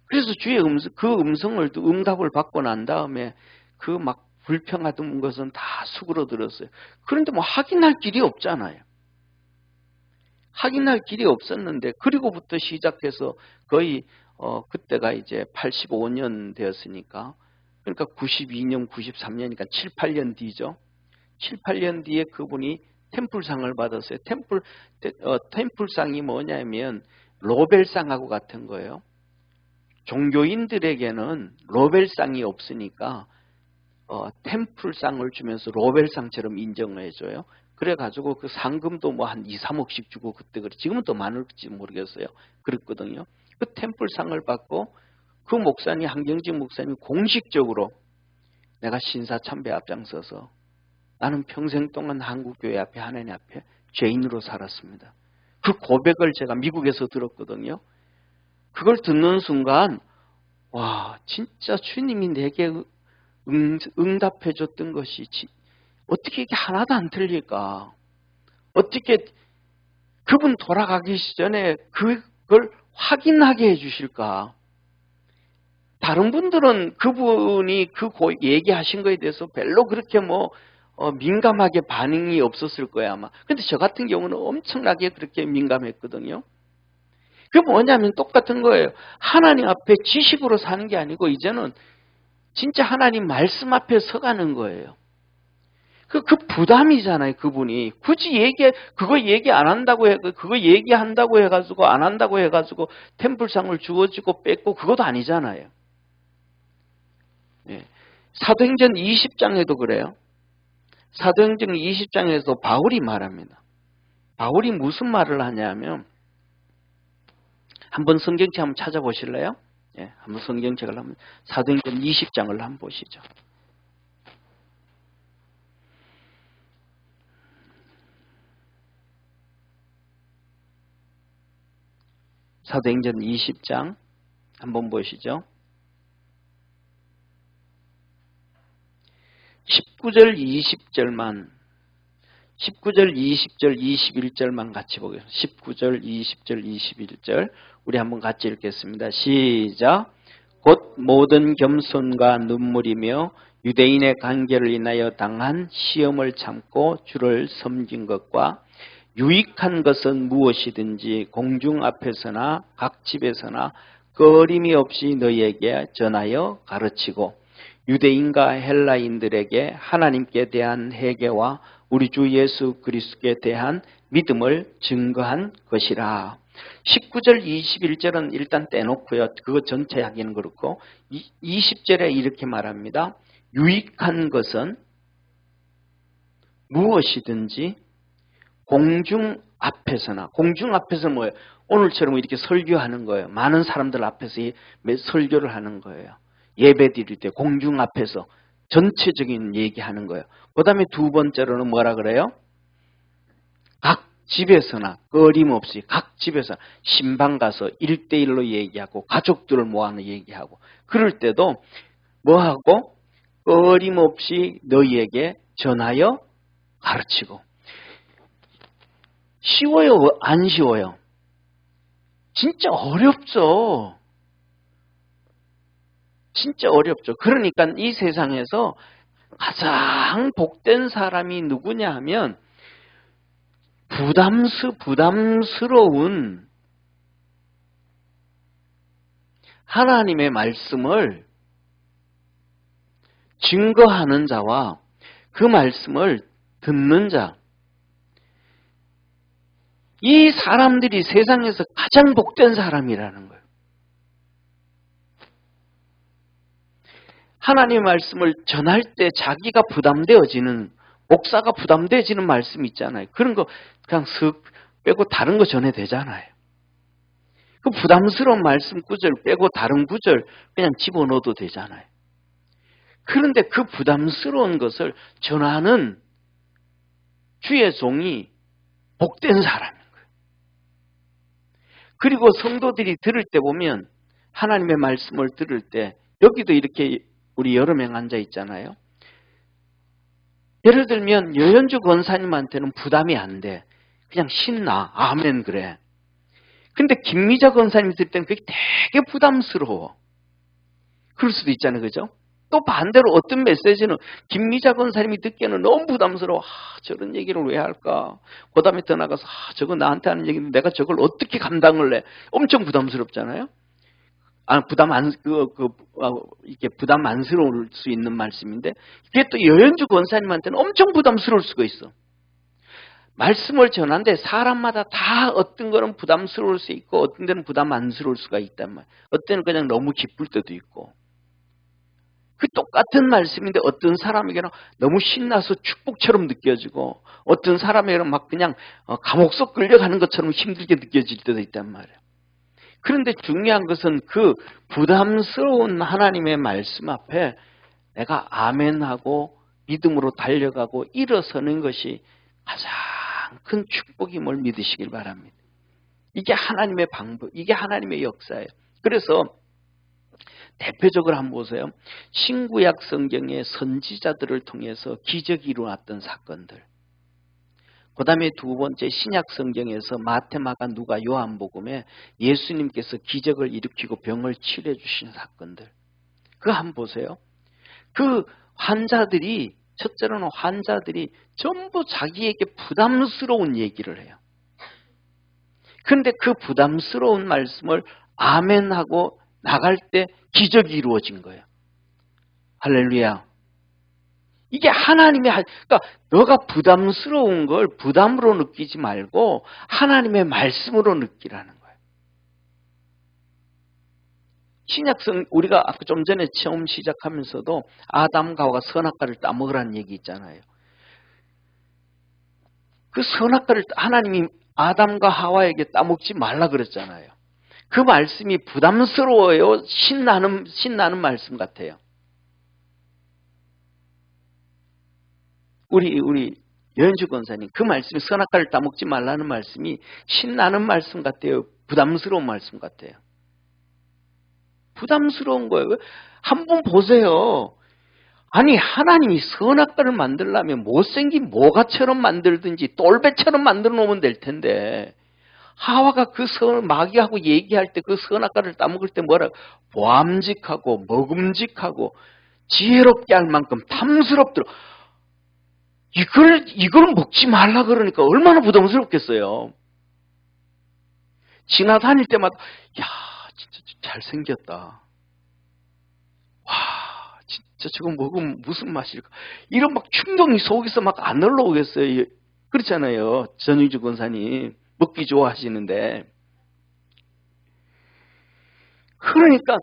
그래서 주의 음성을 응답을 받고 난 다음에 그 막 불평하던 것은 다 수그러들었어요. 그런데 확인할 길이 없잖아요. 확인할 길이 없었는데 그리고부터 시작해서 거의 그때가 이제 85년 되었으니까 그러니까 92년, 93년이니까 7, 8년 뒤죠. 7, 8년 뒤에 그분이 템플상을 받았어요. 템플상이 뭐냐면 로벨상하고 같은 거예요. 종교인들에게는 로벨상이 없으니까 템플상을 주면서 로벨상처럼 인정을 해줘요. 그래가지고 그 상금도 한 2, 3억씩 주고 그때 지금은 더 많을지 모르겠어요. 그랬거든요. 그 템플상을 받고 그 목사님 한경직 목사님이 공식적으로 내가 신사참배 앞장서서 나는 평생 동안 한국교회 앞에 하나님 앞에 죄인으로 살았습니다. 그 고백을 제가 미국에서 들었거든요. 그걸 듣는 순간 와 진짜 주님이 내게 응답해 줬던 것이 어떻게 이게 하나도 안 틀릴까? 어떻게 그분 돌아가기 전에 그걸 확인하게 해 주실까? 다른 분들은 그분이 얘기하신 거에 대해서 별로 그렇게 민감하게 반응이 없었을 거야 아마. 근데 저 같은 경우는 엄청나게 그렇게 민감했거든요. 그게 뭐냐면 똑같은 거예요. 하나님 앞에 지식으로 사는 게 아니고 이제는 진짜 하나님 말씀 앞에 서가는 거예요. 그 부담이잖아요, 그분이. 굳이 그거 얘기 안 한다고 그거 얘기한다고 해가지고, 안 한다고 해가지고, 템플상을 주어지고 뺏고, 그것도 아니잖아요. 예. 사도행전 20장에도 그래요. 사도행전 20장에서 바울이 말합니다. 바울이 무슨 말을 하냐면, 한번 성경책 한번 찾아보실래요? 예, 한번 성경책을 한번, 사도행전 20장을 한번 보시죠. 사도행전 20장 한번 보시죠. 19절, 20절, 20절, 21절만 같이 보겠습니다. 19절, 20절, 21절 우리 한번 같이 읽겠습니다. 시작. 곧 모든 겸손과 눈물이며 유대인의 관계를 인하여 당한 시험을 참고 주를 섬긴 것과 유익한 것은 무엇이든지 공중 앞에서나 각 집에서나 꺼림이 없이 너희에게 전하여 가르치고 유대인과 헬라인들에게 하나님께 대한 회개와 우리 주 예수 그리스도께 대한 믿음을 증거한 것이라. 19절 21절은 일단 떼놓고요. 그거 전체 하기는 그렇고 20절에 이렇게 말합니다. 유익한 것은 무엇이든지 공중 앞에서나, 공중 앞에서 뭐예요? 오늘처럼 이렇게 설교하는 거예요. 많은 사람들 앞에서 설교를 하는 거예요. 예배 드릴 때 공중 앞에서 전체적인 얘기하는 거예요. 그 다음에 두 번째로는 뭐라 그래요? 각 집에서나 끊임없이 각 집에서 신방 가서 1대1로 얘기하고 가족들을 모아서 얘기하고 그럴 때도 뭐하고? 끊임없이 너희에게 전하여 가르치고 쉬워요? 안 쉬워요? 진짜 어렵죠. 진짜 어렵죠. 그러니까 이 세상에서 가장 복된 사람이 누구냐 하면 부담스러운 하나님의 말씀을 증거하는 자와 그 말씀을 듣는 자, 이 사람들이 세상에서 가장 복된 사람이라는 거예요. 하나님의 말씀을 전할 때 자기가 부담되어지는, 목사가 부담되어지는 말씀 있잖아요. 그런 거 그냥 쓱 빼고 다른 거 전해 되잖아요. 그 부담스러운 말씀 구절 빼고 다른 구절 그냥 집어넣어도 되잖아요. 그런데 그 부담스러운 것을 전하는 주의 종이 복된 사람인 거예요. 그리고 성도들이 들을 때 보면 하나님의 말씀을 들을 때 여기도 이렇게 우리 여러 명 앉아 있잖아요. 예를 들면 여현주 권사님한테는 부담이 안 돼. 그냥 신나. 아멘 그래. 근데 김미자 권사님이 들을 때는 그게 되게 부담스러워. 그럴 수도 있잖아요. 그죠? 또 반대로 어떤 메시지는 김미자 권사님이 듣기에는 너무 부담스러워. 저런 얘기를 왜 할까? 그 다음에 더 나가서 저거 나한테 하는 얘기인데 내가 저걸 어떻게 감당을 해? 엄청 부담스럽잖아요. 이게 부담 안스러울 수 있는 말씀인데, 이게 또 여현주 권사님한테는 엄청 부담스러울 수가 있어. 말씀을 전하는데 사람마다 다 어떤 거는 부담스러울 수 있고, 어떤 데는 부담 안스러울 수가 있단 말이에요. 어떤 때는 그냥 너무 기쁠 때도 있고. 그 똑같은 말씀인데 어떤 사람에게는 너무 신나서 축복처럼 느껴지고, 어떤 사람에게는 막 그냥 감옥 속 끌려가는 것처럼 힘들게 느껴질 때도 있단 말이에요. 그런데 중요한 것은 그 부담스러운 하나님의 말씀 앞에 내가 아멘하고 믿음으로 달려가고 일어서는 것이 가장 큰 축복임을 믿으시길 바랍니다. 이게 하나님의 방법, 이게 하나님의 역사예요. 그래서 대표적으로 한번 보세요. 신구약 성경의 선지자들을 통해서 기적이 일어났던 사건들. 그 다음에 두 번째 신약 성경에서 마태, 마가, 누가, 요한복음에 예수님께서 기적을 일으키고 병을 치료해 주신 사건들. 그거 한번 보세요. 그 환자들이, 첫째로는 환자들이 전부 자기에게 부담스러운 얘기를 해요. 그런데 그 부담스러운 말씀을 아멘하고 나갈 때 기적이 이루어진 거예요. 할렐루야. 이게 하나님의, 그러니까 너가 부담스러운 걸 부담으로 느끼지 말고 하나님의 말씀으로 느끼라는 거예요. 신약성, 우리가 아까 좀 전에 처음 시작하면서도 아담과 하와가 선악과를 따먹으라는 얘기 있잖아요. 그 선악과를 하나님이 아담과 하와에게 따먹지 말라 그랬잖아요. 그 말씀이 부담스러워요? 신나는 말씀 같아요? 우리 여현주 권사님, 그 말씀이 선악과를 따먹지 말라는 말씀이 신나는 말씀 같아요? 부담스러운 말씀 같아요? 부담스러운 거예요. 한번 보세요. 아니, 하나님이 선악과를 만들려면 못생긴 모가처럼 만들든지 똘배처럼 만들어 놓으면 될 텐데, 하와가 그 마귀하고 얘기할 때 그 선악과를 따먹을 때 뭐라, 보암직하고 먹음직하고 지혜롭게 할 만큼 탐스럽도록, 이걸 먹지 말라 그러니까 얼마나 부담스럽겠어요. 지나다닐 때마다, 야, 진짜 잘생겼다. 와, 진짜 저거 먹으면 무슨 맛일까? 이런 막 충동이 속에서 막 안 올라오겠어요. 그렇잖아요. 전유주 권사님. 먹기 좋아하시는데. 그러니까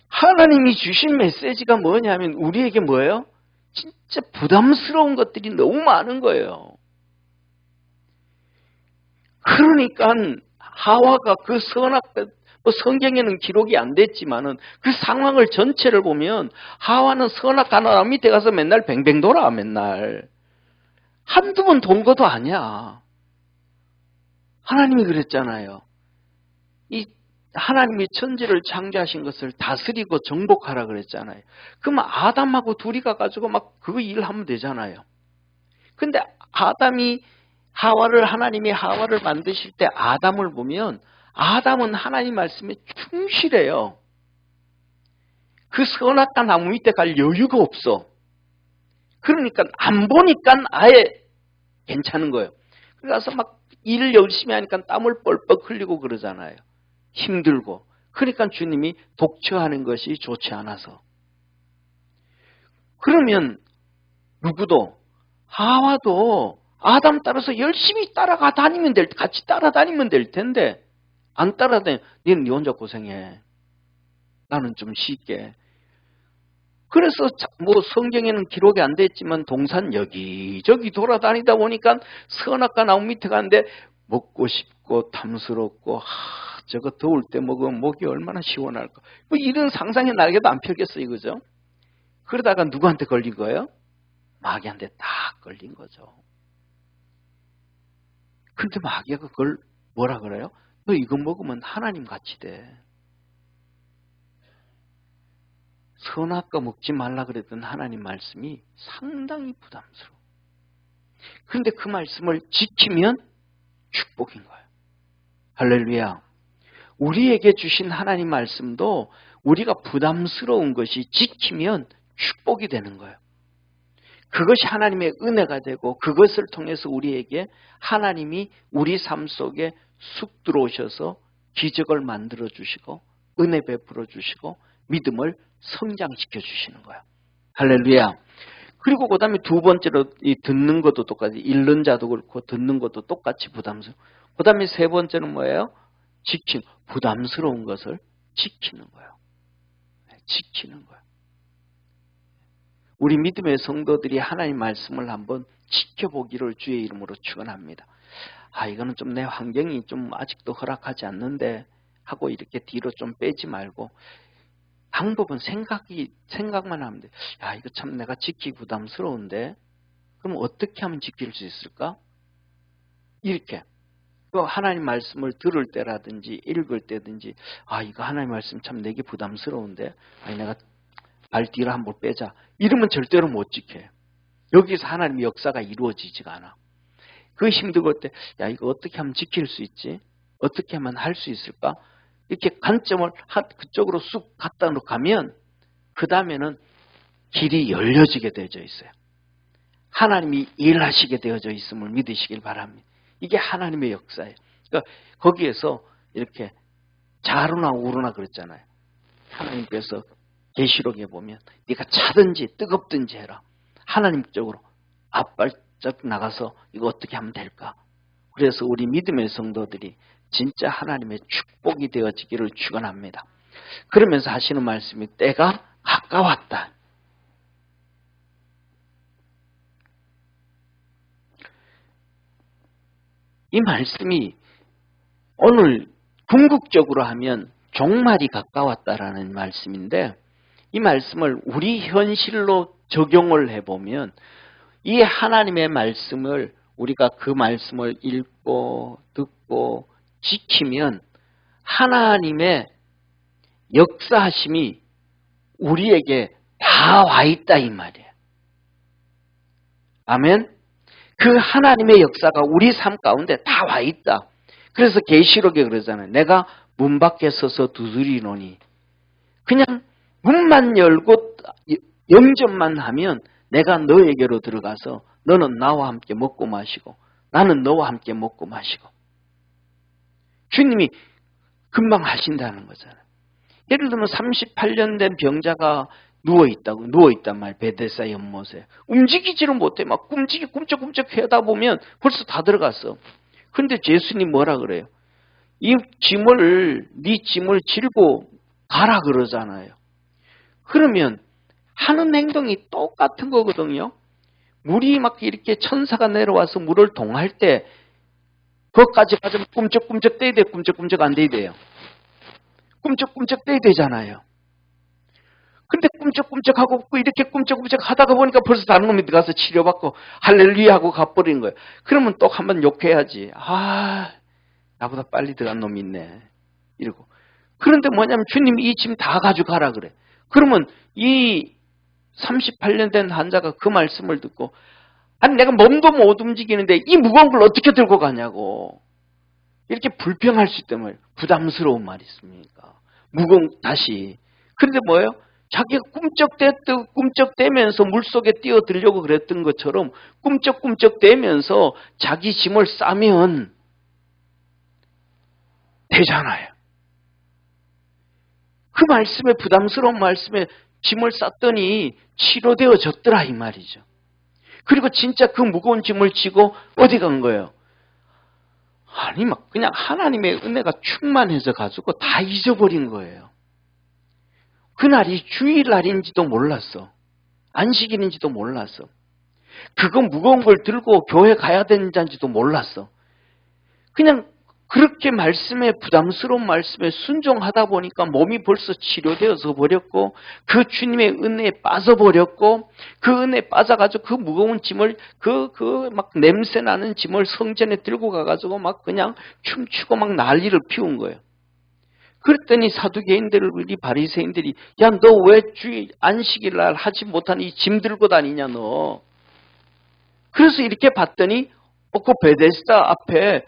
하나님이 주신 메시지가 뭐냐면 우리에게 뭐예요? 진짜 부담스러운 것들이 너무 많은 거예요. 그러니까 하와가 그 성경에는 기록이 안 됐지만은 그 상황을 전체를 보면 하와는 선악과 나무 밑에 가서 맨날 뱅뱅 돌아. 맨날 한두 번 돈 것도 아니야. 하나님이 그랬잖아요. 이 하나님이 천지를 창조하신 것을 다스리고 정복하라 그랬잖아요. 그럼 아담하고 둘이 가가지고 막 그 일 하면 되잖아요. 근데 아담이 하나님이 하와를 만드실 때 아담을 보면 아담은 하나님 말씀에 충실해요. 그 선악과 나무 밑에 갈 여유가 없어. 그러니까 안 보니까 아예 괜찮은 거예요. 그래서 막 일 열심히 하니까 땀을 뻘뻘 흘리고 그러잖아요. 힘들고. 그러니까 주님이 독처하는 것이 좋지 않아서. 그러면 누구도 하와도 아담 따라서 열심히 같이 따라다니면 될 텐데 안 따라다니. 너는 네 혼자 고생해. 나는 좀 쉴게. 그래서 뭐 성경에는 기록이 안 됐지만 동산 여기저기 돌아다니다 보니까 선악과 나무 밑에 가는데 먹고 싶고 탐스럽고 저거 더울 때 먹으면 목이 얼마나 시원할까. 뭐 이런 상상의 날개도 안 펴겠어요. 그죠? 그러다가 누구한테 걸린 거예요? 마귀한테 딱 걸린 거죠. 근데 마귀가 그걸 뭐라 그래요? 너 이거 먹으면 하나님 같이 돼. 선악과 먹지 말라 그랬던 하나님 말씀이 상당히 부담스러워. 그런데 그 말씀을 지키면 축복인 거예요. 할렐루야. 우리에게 주신 하나님 말씀도 우리가 부담스러운 것이 지키면 축복이 되는 거예요. 그것이 하나님의 은혜가 되고 그것을 통해서 우리에게 하나님이 우리 삶 속에 쑥 들어오셔서 기적을 만들어 주시고 은혜 베풀어 주시고 믿음을 성장시켜 주시는 거예요. 할렐루야. 그리고 그 다음에 두 번째로 이 듣는 것도 똑같이 읽는 자도 그렇고 듣는 것도 똑같이 부담스러워. 그 다음에 세 번째는 뭐예요? 부담스러운 것을 지키는 거예요. 지키는 거예요. 우리 믿음의 성도들이 하나님 말씀을 한번 지켜보기를 주의 이름으로 축원합니다. 이거는 좀 내 환경이 좀 아직도 허락하지 않는데 하고 이렇게 뒤로 좀 빼지 말고 방법은 생각만 하면 돼. 이거 참 내가 지키기 부담스러운데 그럼 어떻게 하면 지킬 수 있을까? 이렇게 하나님 말씀을 들을 때라든지 읽을 때든지 이거 하나님 말씀 참 내게 부담스러운데 내가 발 뒤로 한번 빼자. 이러면 절대로 못 지켜요. 여기서 하나님의 역사가 이루어지지가 않아. 그 힘들고 때 이거 어떻게 하면 지킬 수 있지? 어떻게 하면 할 수 있을까? 이렇게 관점을 그쪽으로 쑥 갖다 놓고 가면 그 다음에는 길이 열려지게 되어져 있어요. 하나님이 일하시게 되어져 있음을 믿으시길 바랍니다. 이게 하나님의 역사예요. 그러니까 거기에서 이렇게 좌로나 우로나 그랬잖아요. 하나님께서 계시록에 보면 네가 차든지 뜨겁든지 해라. 하나님 쪽으로 앞발짝 나가서 이거 어떻게 하면 될까? 그래서 우리 믿음의 성도들이 진짜 하나님의 축복이 되어지기를 축원합니다. 그러면서 하시는 말씀이 때가 가까웠다. 이 말씀이 오늘 궁극적으로 하면 종말이 가까웠다라는 말씀인데 이 말씀을 우리 현실로 적용을 해보면 이 하나님의 말씀을 우리가 그 말씀을 읽고 듣고 지키면 하나님의 역사하심이 우리에게 다 와 있다 이 말이에요. 아멘. 그 하나님의 역사가 우리 삶 가운데 다 와 있다. 그래서 계시록에 그러잖아요. 내가 문 밖에 서서 두드리노니 그냥 문만 열고 영접만 하면 내가 너에게로 들어가서 너는 나와 함께 먹고 마시고 나는 너와 함께 먹고 마시고 주님이 금방 하신다는 거잖아요. 예를 들면 38년 된 병자가 누워있단 말이에요. 베데스다 연못에. 움직이지를 못해. 막 꿈쩍꿈쩍 하다 보면 벌써 다 들어갔어. 근데 예수님 뭐라 그래요? 네 짐을 질고 가라 그러잖아요. 그러면 하는 행동이 똑같은 거거든요. 물이 막 이렇게 천사가 내려와서 물을 동할 때 그것까지 가지면 꿈쩍꿈쩍 떼야 돼요? 꿈쩍꿈쩍 안 돼야 돼요? 꿈쩍꿈쩍 떼야 되잖아요. 근데 꿈쩍꿈쩍하고 이렇게 꿈쩍꿈쩍 하다가 보니까 벌써 다른 놈이 들어가서 치료받고 할렐루야 하고 가버린 거예요. 그러면 또 한번 욕해야지. 나보다 빨리 들어간 놈이 있네. 이러고. 그런데 뭐냐면 주님이 이 짐 다 가져가라 그래. 그러면 이 38년 된 환자가 그 말씀을 듣고 아니 내가 몸도 못 움직이는데 이 무거운 걸 어떻게 들고 가냐고. 이렇게 불평할 수 있단 말이에요. 부담스러운 말이 있습니까? 무거운 다시. 근데 뭐예요? 자기가 꿈쩍대면서 물속에 뛰어들려고 그랬던 것처럼 꿈쩍대면서 자기 짐을 싸면 되잖아요. 그 말씀에 부담스러운 말씀에 짐을 쌌더니 치료되어졌더라 이 말이죠. 그리고 진짜 그 무거운 짐을 지고 어디 간 거예요? 아니 막 그냥 하나님의 은혜가 충만해져 가지고 다 잊어버린 거예요. 그날이 주일날인지도 몰랐어. 안식일인지도 몰랐어. 그거 무거운 걸 들고 교회 가야 되는지도 몰랐어. 그냥 그렇게 말씀에 부담스러운 말씀에 순종하다 보니까 몸이 벌써 치료되어서 버렸고 그 주님의 은혜에 빠져버렸고 그 은혜에 빠져가지고 그 무거운 짐을 그 막 냄새 나는 짐을 성전에 들고 가가지고 막 그냥 춤추고 막 난리를 피운 거예요. 그랬더니 사두개인들이 바리새인들이 야 너 왜 주일 안식일 날 하지 못한 이 짐 들고 다니냐 너. 그래서 이렇게 봤더니 그 베데스다 앞에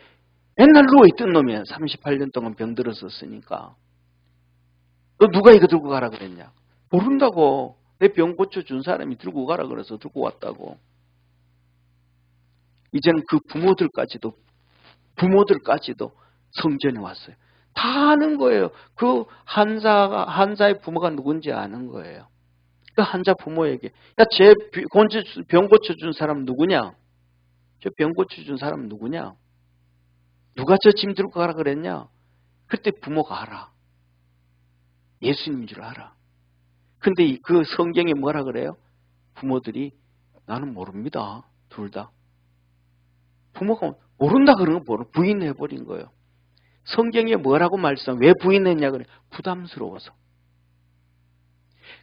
맨날 누워있던 놈이야. 38년 동안 병들었었으니까. 너 누가 이거 들고 가라 그랬냐? 모른다고. 내 병 고쳐준 사람이 들고 가라 그래서 들고 왔다고. 이제는 그 부모들까지도 성전에 왔어요. 다 아는 거예요. 그 환자의 부모가 누군지 아는 거예요. 그 환자 부모에게 야, 제 병 고쳐준 사람 누구냐? 저 병 고쳐준 사람 누구냐? 누가 저 짐 들고 가라 그랬냐? 그때 부모가 알아. 예수님인 줄 알아. 근데 그 성경에 뭐라 그래요? 부모들이 나는 모릅니다. 둘 다. 부모가 모른다 그러는 거 부인해버린 거예요. 성경에 뭐라고 말씀? 왜 부인했냐 그래? 부담스러워서.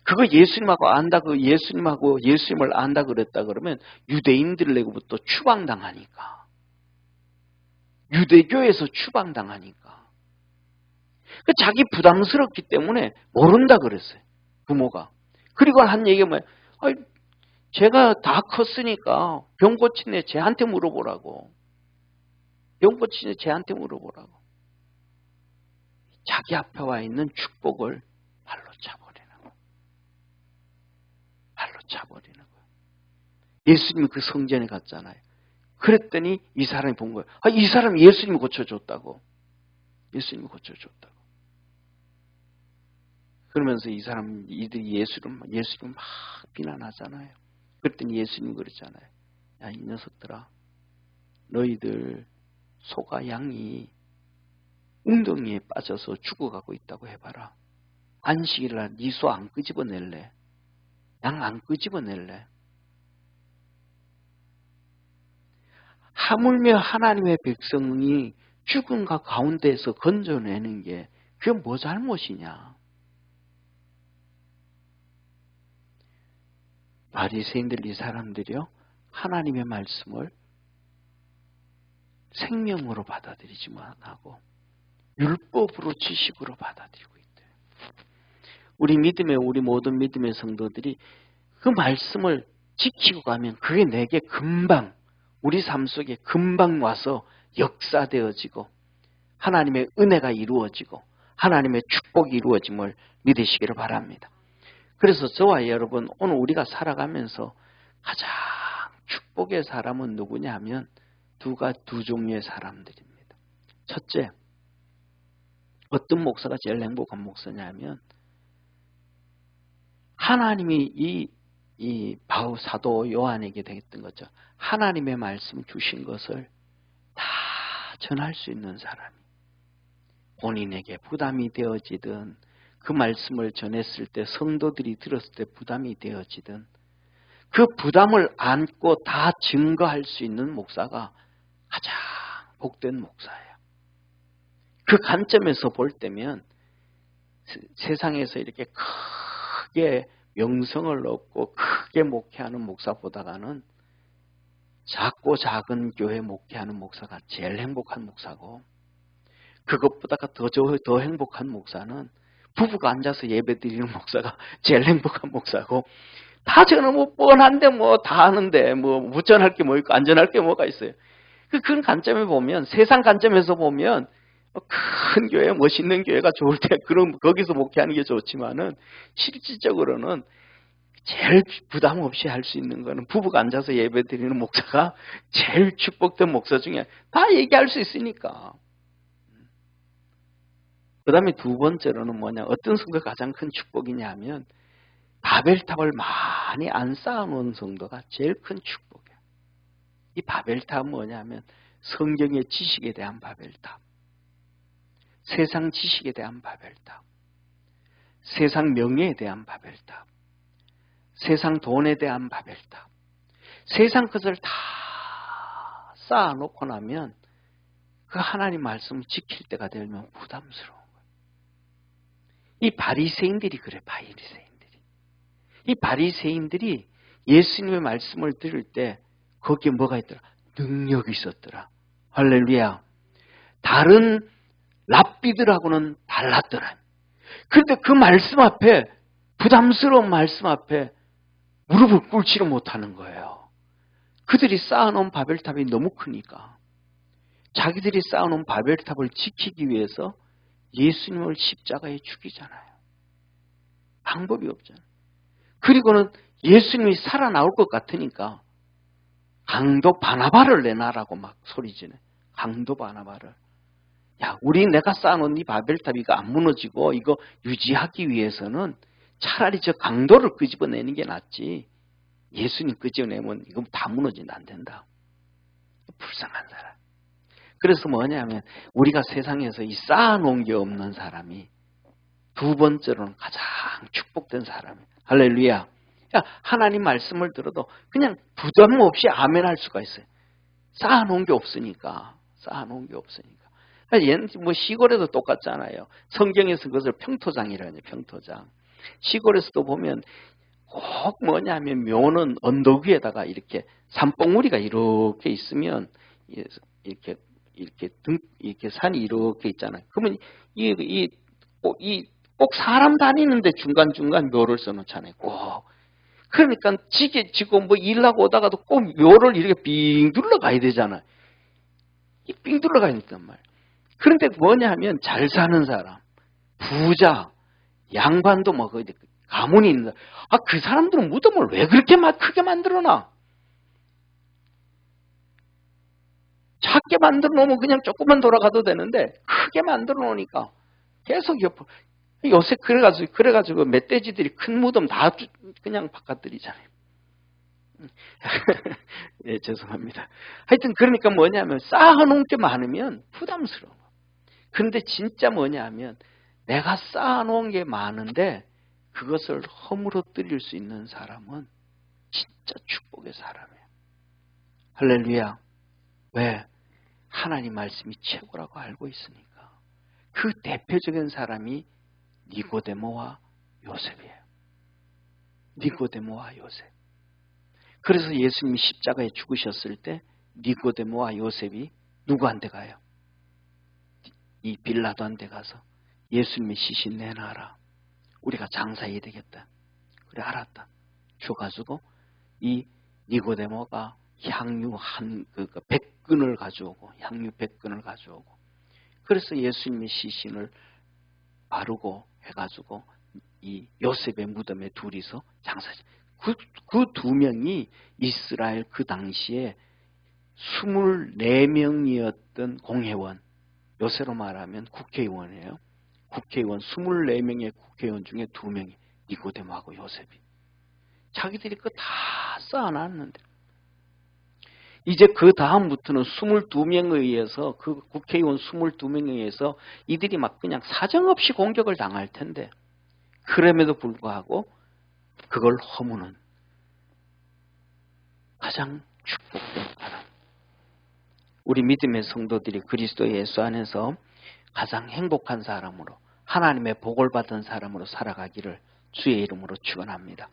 그거 예수님하고 예수님을 안다 그랬다 그러면 유대인들로부터 추방당하니까. 유대교에서 추방당하니까. 자기 부담스럽기 때문에 모른다 그랬어요. 부모가. 그리고 한 얘기가 뭐예요? 제가 다 컸으니까 병 고치네 쟤한테 물어보라고. 병 고치네 쟤한테 물어보라고. 자기 앞에 와 있는 축복을 발로 차버리는 거예요. 발로 차버리는 거예요. 예수님이 그 성전에 갔잖아요. 그랬더니 이 사람이 본 거예요. 이 사람 예수님이 고쳐줬다고. 예수님이 고쳐줬다고. 그러면서 이들이 예수님을 막 비난하잖아요. 그랬더니 예수님이 그랬잖아요. 야, 이 녀석들아. 너희들 소가 양이 웅덩이에 빠져서 죽어가고 있다고 해봐라. 안식일날 네 소 안 끄집어낼래? 양 안 끄집어낼래? 하물며 하나님의 백성이 죽은 가운데에서 건져내는 게 그게 뭐 잘못이냐? 바리새인들 이 사람들이요 하나님의 말씀을 생명으로 받아들이지만 하고 율법으로 지식으로 받아들이고 있대요. 우리 모든 믿음의 성도들이 그 말씀을 지키고 가면 그게 내게 금방 우리 삶 속에 금방 와서 역사되어지고 하나님의 은혜가 이루어지고 하나님의 축복이 이루어짐을 믿으시기를 바랍니다. 그래서 저와 여러분 오늘 우리가 살아가면서 가장 축복의 사람은 누구냐 하면 두 종류의 사람들입니다. 첫째, 어떤 목사가 제일 행복한 목사냐 하면 하나님이 이 사도 요한에게 되었던 거죠. 하나님의 말씀 주신 것을 다 전할 수 있는 사람이 본인에게 부담이 되어지든 그 말씀을 전했을 때 성도들이 들었을 때 부담이 되어지든 그 부담을 안고 다 증거할 수 있는 목사가 가장 복된 목사예요. 그 관점에서 볼 때면 세상에서 이렇게 크게 명성을 얻고 크게 목회하는 목사보다는 작고 작은 교회 목회하는 목사가 제일 행복한 목사고 그것보다가 더 행복한 목사는 부부가 앉아서 예배 드리는 목사가 제일 행복한 목사고 다 저는 뭐 뻔한데 뭐 다 하는데 뭐 무전할 게 뭐 있고 안전할 게 뭐가 있어요. 그런 관점에 보면, 세상 관점에서 보면 큰 교회, 멋있는 교회가 좋을 때 그럼 거기서 목회하는 게 좋지만은 실질적으로는 제일 부담 없이 할 수 있는 거는 부부가 앉아서 예배 드리는 목사가 제일 축복된 목사 중에 다 얘기할 수 있으니까. 그 다음에 두 번째로는 뭐냐, 어떤 성도가 가장 큰 축복이냐 하면 바벨탑을 많이 안 쌓아놓은 성도가 제일 큰 축복이에요. 이 바벨탑은 뭐냐면 성경의 지식에 대한 바벨탑, 세상 지식에 대한 바벨탑, 세상 명예에 대한 바벨탑, 세상 돈에 대한 바벨탑, 세상 것을 다 쌓아놓고 나면 그 하나님 말씀을 지킬 때가 되면 부담스러운 거예요. 이 바리새인들이 그래, 바리새인들이. 이 바리새인들이 예수님의 말씀을 들을 때 거기에 뭐가 있더라? 능력이 있었더라. 할렐루야. 다른 랍비들하고는 달랐더라. 그런데 그 말씀 앞에, 부담스러운 말씀 앞에 무릎을 꿇지를 못하는 거예요. 그들이 쌓아놓은 바벨탑이 너무 크니까. 자기들이 쌓아놓은 바벨탑을 지키기 위해서 예수님을 십자가에 죽이잖아요. 방법이 없잖아요. 그리고는 예수님이 살아나올 것 같으니까 강도 바나바를 내놔라고 막 소리지네. 강도 바나바를. 야, 내가 쌓아놓은 이 바벨탑 이거 안 무너지고 이거 유지하기 위해서는 차라리 저 강도를 끄집어내는 게 낫지. 예수님 끄집어내면 이건 다 무너진다, 안 된다. 불쌍한 사람. 그래서 뭐냐면 우리가 세상에서 이 쌓아놓은 게 없는 사람이 두 번째로는 가장 축복된 사람이에요. 할렐루야. 하나님 말씀을 들어도 그냥 부담 없이 아멘 할 수가 있어요. 쌓아놓은 게 없으니까. 쌓아놓은 게 없으니까. 얘는 뭐 시골에도 똑같잖아요. 성경에서 그것을 평토장이라는 평토장. 시골에서도 보면 꼭 뭐냐면 묘는 언덕 위에다가 이렇게 산봉우리가 이렇게 있으면 이렇게 산이 이렇게 있잖아요. 그러면 꼭 사람 다니는데 중간중간 묘를 써놓잖아요. 꼭. 그러니까 지고 뭐 일하고 오다가도 꼭 묘를 이렇게 빙 둘러가야 되잖아요. 빙 둘러가야 된단 말이에요. 그런데 뭐냐 하면 잘 사는 사람, 부자, 양반도 뭐 가문이 있는 사람. 그 사람들은 무덤을 왜 그렇게 크게 만들어놔? 작게 만들어 놓으면 그냥 조금만 돌아가도 되는데 크게 만들어 놓으니까 계속 옆으로. 요새 그래가지고 멧돼지들이 큰 무덤 다 그냥 바깥들이잖아요. 네, 죄송합니다. 하여튼 그러니까 뭐냐면 쌓아놓은 게 많으면 부담스러워. 그런데 진짜 뭐냐면 내가 쌓아놓은 게 많은데 그것을 허물어뜨릴 수 있는 사람은 진짜 축복의 사람이에요. 할렐루야. 왜? 하나님 말씀이 최고라고 알고 있으니까. 그 대표적인 사람이 니고데모와 요셉이에요. 니고데모와 요셉. 그래서 예수님이 십자가에 죽으셨을 때 니고데모와 요셉이 누구한테 가요? 이 빌라도한테 가서 예수님의 시신 내놔라. 우리가 장사해야 되겠다. 그래, 알았다. 줘가지고 이 니고데모가 향유 100근을 가져오고, 향유 100근을 가져오고, 그래서 예수님의 시신을 바르고 해가지고 이 요셉의 무덤에 둘이서 장사지. 그 두 명이 이스라엘 그 당시에 24명이었던 공회원, 요새로 말하면 국회의원이에요. 국회의원 24명의 국회의원 중에 2명이 니고데모하고 요셉이. 자기들이 그거 다 쌓아놨는데 이제 그 다음부터는 22명에 의해서, 그 국회의원 22명에 의해서 이들이 막 그냥 사정없이 공격을 당할 텐데 그럼에도 불구하고 그걸 허무는 가장 축복된 사람. 우리 믿음의 성도들이 그리스도 예수 안에서 가장 행복한 사람으로, 하나님의 복을 받은 사람으로 살아가기를 주의 이름으로 축원합니다.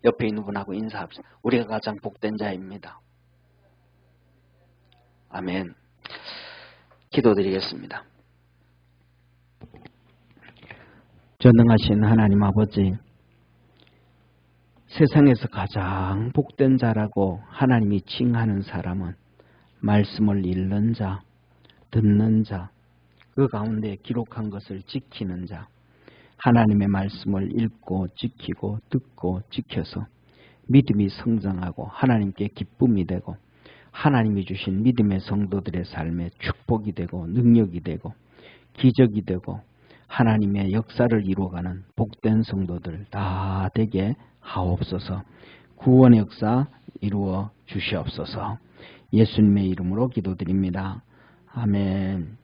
옆에 있는 분하고 인사합시다. 우리가 가장 복된 자입니다. 아멘. 기도드리겠습니다. 전능하신 하나님 아버지, 세상에서 가장 복된 자라고 하나님이 칭하는 사람은 말씀을 읽는 자, 듣는 자, 그 가운데 기록한 것을 지키는 자, 하나님의 말씀을 읽고 지키고 듣고 지켜서 믿음이 성장하고 하나님께 기쁨이 되고 하나님이 주신 믿음의 성도들의 삶에 축복이 되고 능력이 되고 기적이 되고 하나님의 역사를 이루어가는 복된 성도들 다 되게 하옵소서. 구원의 역사 이루어 주시옵소서. 예수님의 이름으로 기도드립니다. 아멘.